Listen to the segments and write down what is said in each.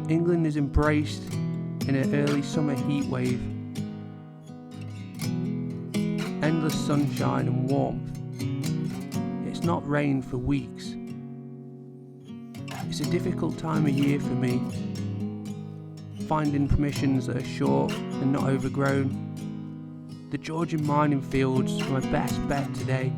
England is embraced in an early summer heat wave. Endless sunshine and warmth. It's not rained for weeks. It's a difficult time of year for me. Finding permissions that are short and not overgrown. The Georgian mining fields are my best bet today.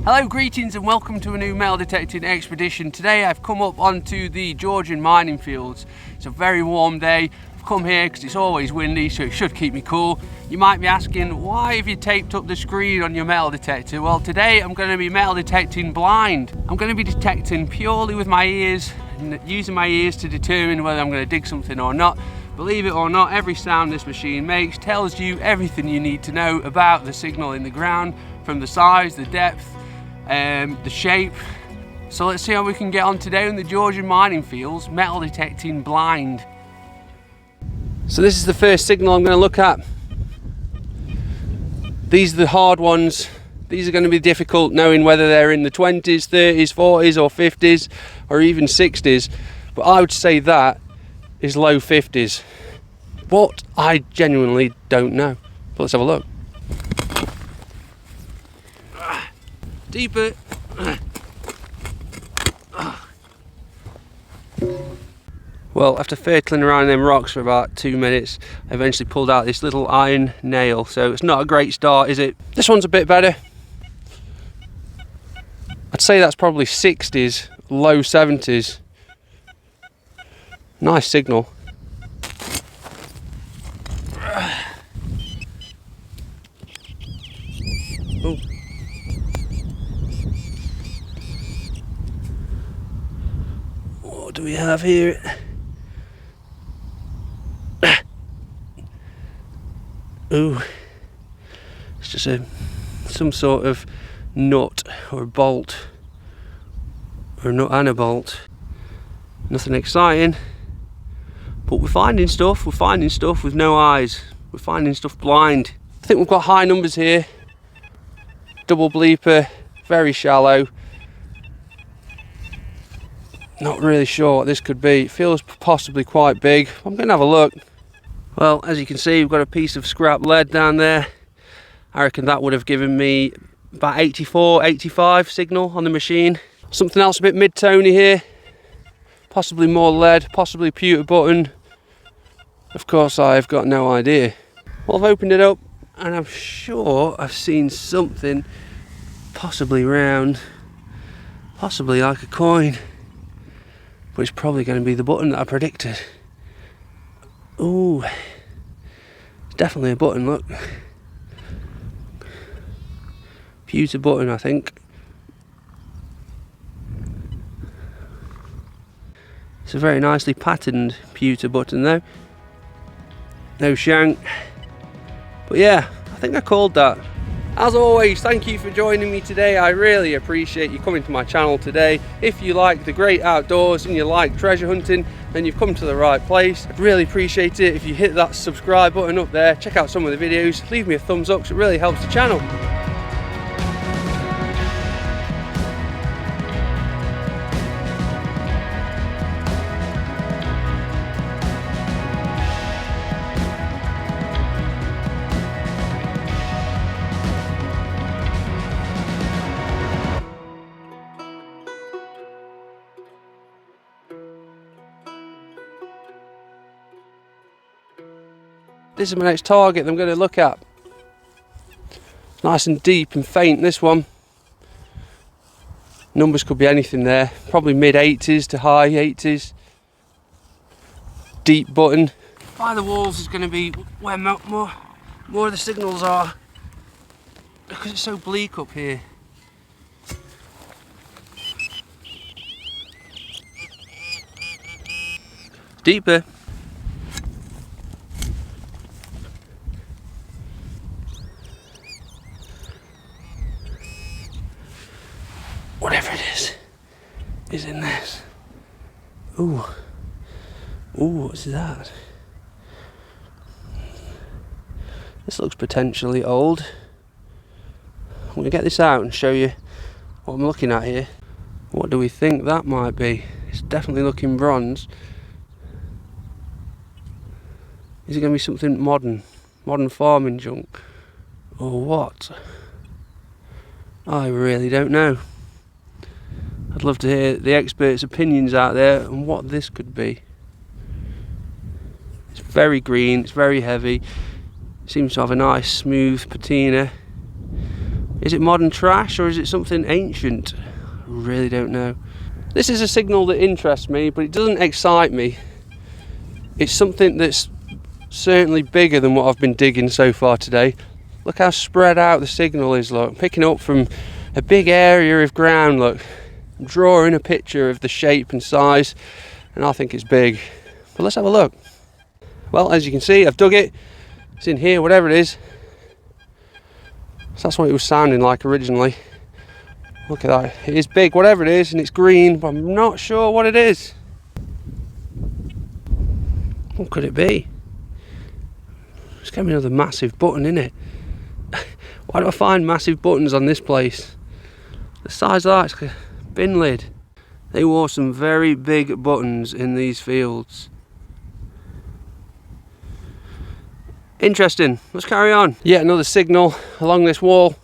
Hello, greetings and welcome to a new metal detecting expedition. Today I've come up onto the Georgian mining fields. It's a very warm day. I've come here because it's always windy, so it should keep me cool. You might be asking, why have you taped up the screen on your metal detector? Well, today I'm going to be metal detecting blind. I'm going to be detecting purely with my ears and using my ears to determine whether I'm going to dig something or not. Believe it or not, every sound this machine makes tells you everything you need to know about the signal in the ground, from the size, the depth, the shape. So let's see how we can get on today in the Georgian mining fields, metal detecting blind. So this is the first signal I'm going to look at. These are the hard ones. These are going to be difficult knowing whether they're in the 20s, 30s, 40s or 50s or even 60s. But I would say that is low 50s. What? I genuinely don't know. But let's have a look. Deeper. Well, after fertling around in them rocks for about 2 minutes, I eventually pulled out this little iron nail. So it's not a great start, is it? This one's a bit better. I'd say that's probably 60s, low 70s. Nice signal. Oh. What do we have here? Ooh, it's just some sort of nut or bolt, or nut and a bolt. Nothing exciting, but we're finding stuff. We're finding stuff with no eyes. We're finding stuff blind. I think we've got high numbers here. Double bleeper, very shallow. Not really sure what this could be. It feels possibly quite big. I'm going to have a look. Well, as you can see, we've got a piece of scrap lead down there. I reckon that would have given me about 84, 85 signal on the machine. Something else a bit mid-tony here. Possibly more lead, possibly pewter button. Of course, I've got no idea. Well, I've opened it up and I'm sure I've seen something possibly round, possibly like a coin. But it's probably going to be the button that I predicted. Ooh, it's definitely a button, look. Pewter button, I think. It's a very nicely patterned pewter button though. No shank. But yeah, I think I called that. As always, thank you for joining me today. I really appreciate you coming to my channel today. If you like the great outdoors and you like treasure hunting, then you've come to the right place. I'd really appreciate it if you hit that subscribe button up there, check out some of the videos, leave me a thumbs up because it really helps the channel. This is my next target that I'm going to look at. Nice and deep and faint, this one. Numbers could be anything there. Probably mid 80s to high 80s. Deep button. By the walls is going to be where more of the signals are. Because it's so bleak up here. Deeper. Whatever it is in this. Ooh, Ooh, what's that? This looks potentially old. I'm going to get this out and show you what I'm looking at here. What do we think that might be? It's definitely looking bronze. Is it going to be something modern? Modern farming junk? Or what? I really don't know. I'd love to hear the experts' opinions out there on what this could be. It's very green, it's very heavy. Seems to have a nice smooth patina. Is it modern trash or is it something ancient? I really don't know. This is a signal that interests me, but it doesn't excite me. It's something that's certainly bigger than what I've been digging so far today. Look how spread out the signal is, look. Picking up from a big area of ground, look. I'm drawing a picture of the shape and size, and I think it's big. But let's have a look. Well, as you can see, I've dug it. It's in here, whatever it is. So that's what it was sounding like originally. Look at that. It is big, whatever it is, and it's green, but I'm not sure what it is. What could it be? It's got another massive button in it. Why do I find massive buttons on this place? The size of that, it's like a bin lid. They wore some very big buttons in these fields. Interesting, let's carry on. Yet another signal along this wall.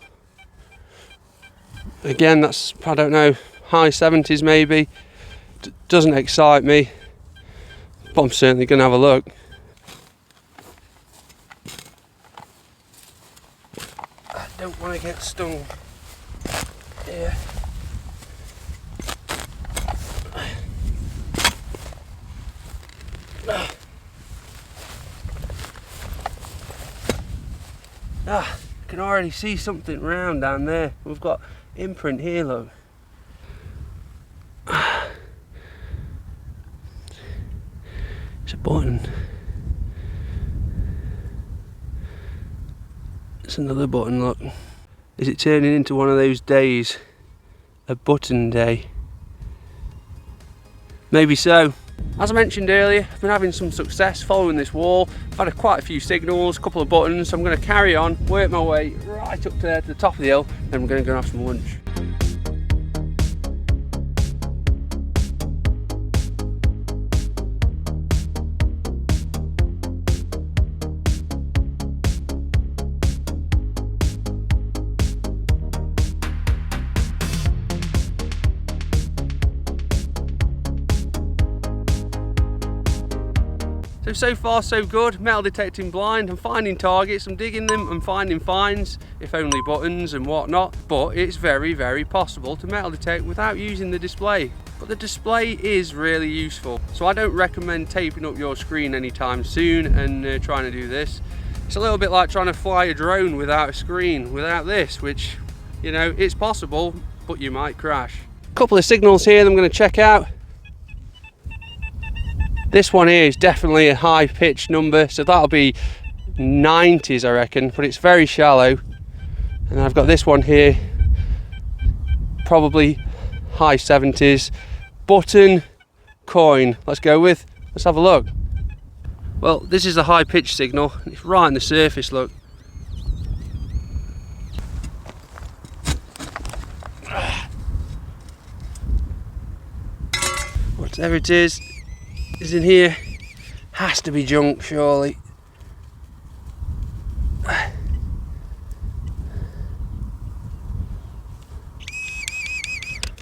Again, that's, I don't know, high 70s maybe. Doesn't excite me, but I'm certainly going to have a look. I don't want to get stung here. I can already see something round down there. We've got imprint here, look. It's a button. It's another button, look. Is it turning into one of those days? A button day? Maybe so. As I mentioned earlier, I've been having some success following this wall. I've had quite a few signals, a couple of buttons, so I'm going to carry on, work my way right up there to the top of the hill, then we're going to go and have some lunch. So far so good, metal detecting blind. I'm finding targets, I'm digging them, I'm finding finds, if only buttons and whatnot, but it's very, very possible to metal detect without using the display. But the display is really useful, so I don't recommend taping up your screen anytime soon and trying to do this. It's a little bit like trying to fly a drone without a screen, without this, which, you know, it's possible, but you might crash. A couple of signals here that I'm going to check out. This one here is definitely a high pitch number, so that'll be 90s I reckon, but it's very shallow. And I've got this one here, probably high 70s. Button, coin, let's go with, let's have a look. Well, this is a high pitch signal, it's right on the surface, look. Whatever it is in here, has to be junk surely.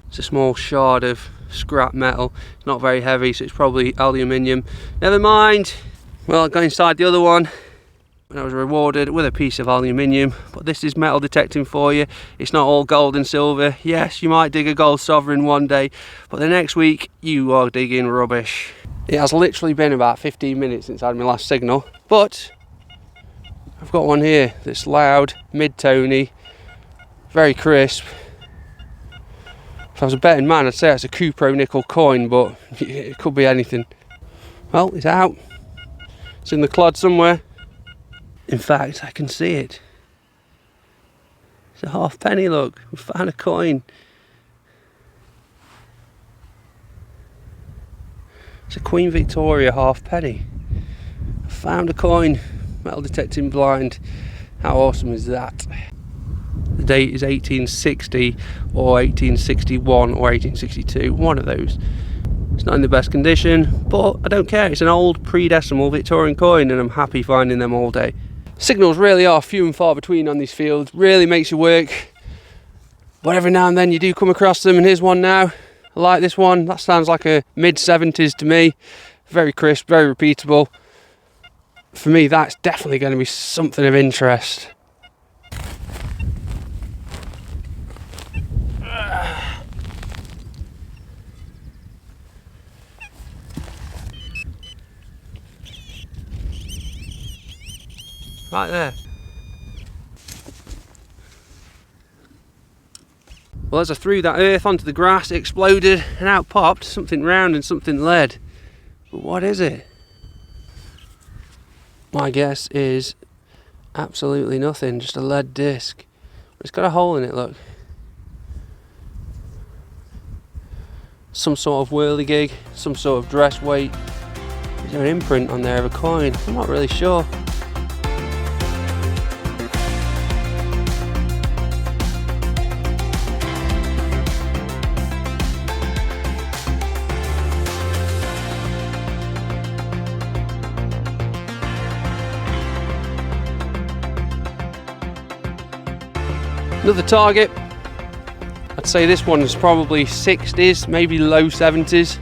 It's a small shard of scrap metal, it's not very heavy, so it's probably aluminium. Never mind. Well, I got inside the other one and I was rewarded with a piece of aluminium, but this is metal detecting for you. It's not all gold and silver. Yes, you might dig a gold sovereign one day, but the next week you are digging rubbish. It has literally been about 15 minutes since I had my last signal, but I've got one here that's loud, mid-tony, very crisp. If I was a betting man, I'd say it's a Cupro nickel coin, but it could be anything. Well, it's out. It's in the clod somewhere. In fact, I can see it. It's a halfpenny, look. We found a coin. It's a Queen Victoria halfpenny. I found a coin, metal detecting blind. How awesome is that? The date is 1860 or 1861 or 1862, one of those. It's not in the best condition, but I don't care. It's an old pre-decimal Victorian coin and I'm happy finding them all day. Signals really are few and far between on these fields, really makes you work. But every now and then you do come across them, and here's one now. I like this one. That sounds like a mid-70s to me. Very crisp, very repeatable. For me, that's definitely going to be something of interest. Right there. Well, as I threw that earth onto the grass, it exploded and out popped something round and something lead. But what is it? My guess is absolutely nothing, just a lead disc. It's got a hole in it, look. Some sort of whirligig, some sort of dress weight. Is there an imprint on there of a coin? I'm not really sure. Another target. I'd say this one is probably 60s, maybe low 70s.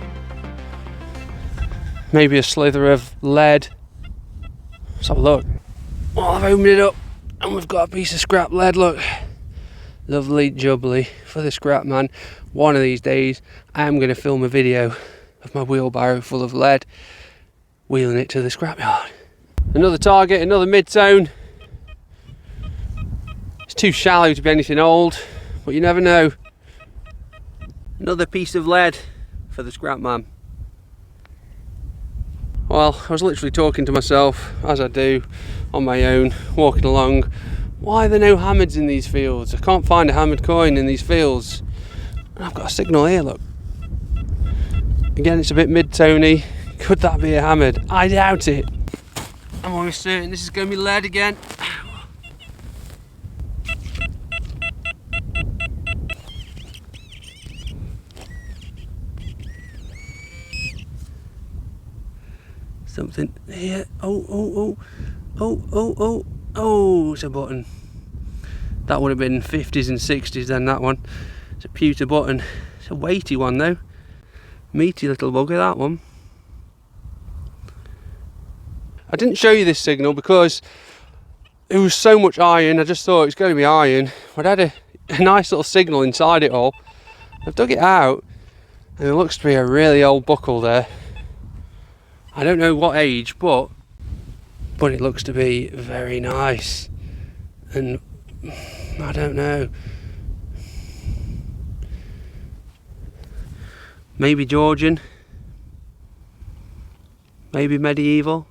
Maybe a slither of lead. Let's have a look. Well, I've opened it up and we've got a piece of scrap lead, look. Lovely jubbly for the scrap man. One of these days I am going to film a video of my wheelbarrow full of lead, wheeling it to the scrapyard. Another target, another mid-tone. It's too shallow to be anything old, but you never know. Another piece of lead for the scrap man. Well, I was literally talking to myself, as I do, on my own, walking along. Why are there no hammers in these fields? I can't find a hammered coin in these fields. And I've got a signal here, look. Again, it's a bit mid-tony. Could that be a hammered? I doubt it. I'm almost certain this is going to be lead again. Something here. Oh, it's a button. That would have been 50s and 60s then, that one. It's a pewter button. It's a weighty one though. Meaty little bugger, that one. I didn't show you this signal because it was so much iron. I just thought it was going to be iron. But it had a nice little signal inside it all. I've dug it out and it looks to be a really old buckle there. I don't know what age, but it looks to be very nice. And I don't know. Maybe Georgian. Maybe medieval.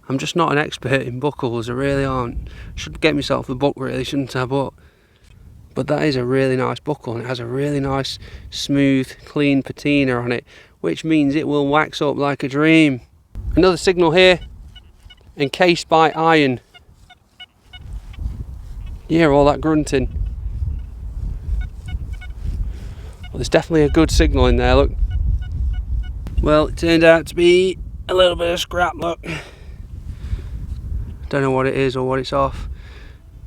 I'm just not an expert in buckles, I really aren't. Should get myself a book really, shouldn't I? But that is a really nice buckle and it has a really nice, smooth, clean patina on it, which means it will wax up like a dream. Another signal here, encased by iron. Yeah, all that grunting. Well, there's definitely a good signal in there, look. Well, it turned out to be a little bit of scrap, look. Don't know what it is or what it's off.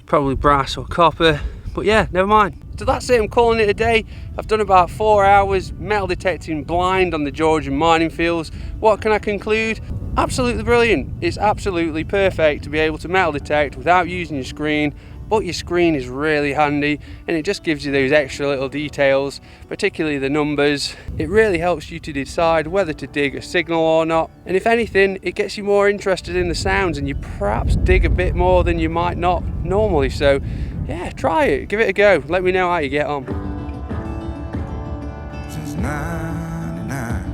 Probably brass or copper, but yeah, never mind. So that's it, I'm calling it a day. I've done about 4 hours metal detecting blind on the Georgian mining fields. What can I conclude? Absolutely brilliant. It's absolutely perfect to be able to metal detect without using your screen, but your screen is really handy and it just gives you those extra little details, particularly the numbers. It really helps you to decide whether to dig a signal or not, and if anything, it gets you more interested in the sounds and you perhaps dig a bit more than you might not normally. So yeah, try it, give it a go, let me know how you get on. Since 99,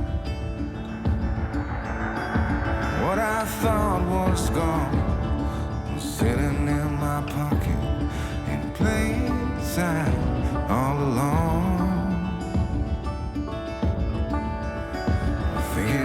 what I thought was gone was sitting in my pocket in plain sight all along.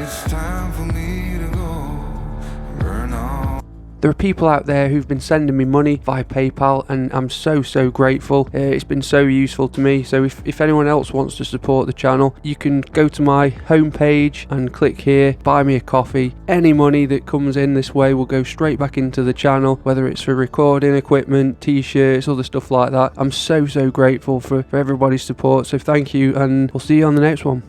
it's time for me to go burn all. There are people out there who've been sending me money via PayPal, and I'm so grateful. It's been so useful to me. So if anyone else wants to support the channel, you can go to my homepage and click here, buy me a coffee. Any money that comes in this way will go straight back into the channel, whether it's for recording equipment, t-shirts, other stuff like that. I'm so grateful for everybody's support. So thank you, and we'll see you on the next one.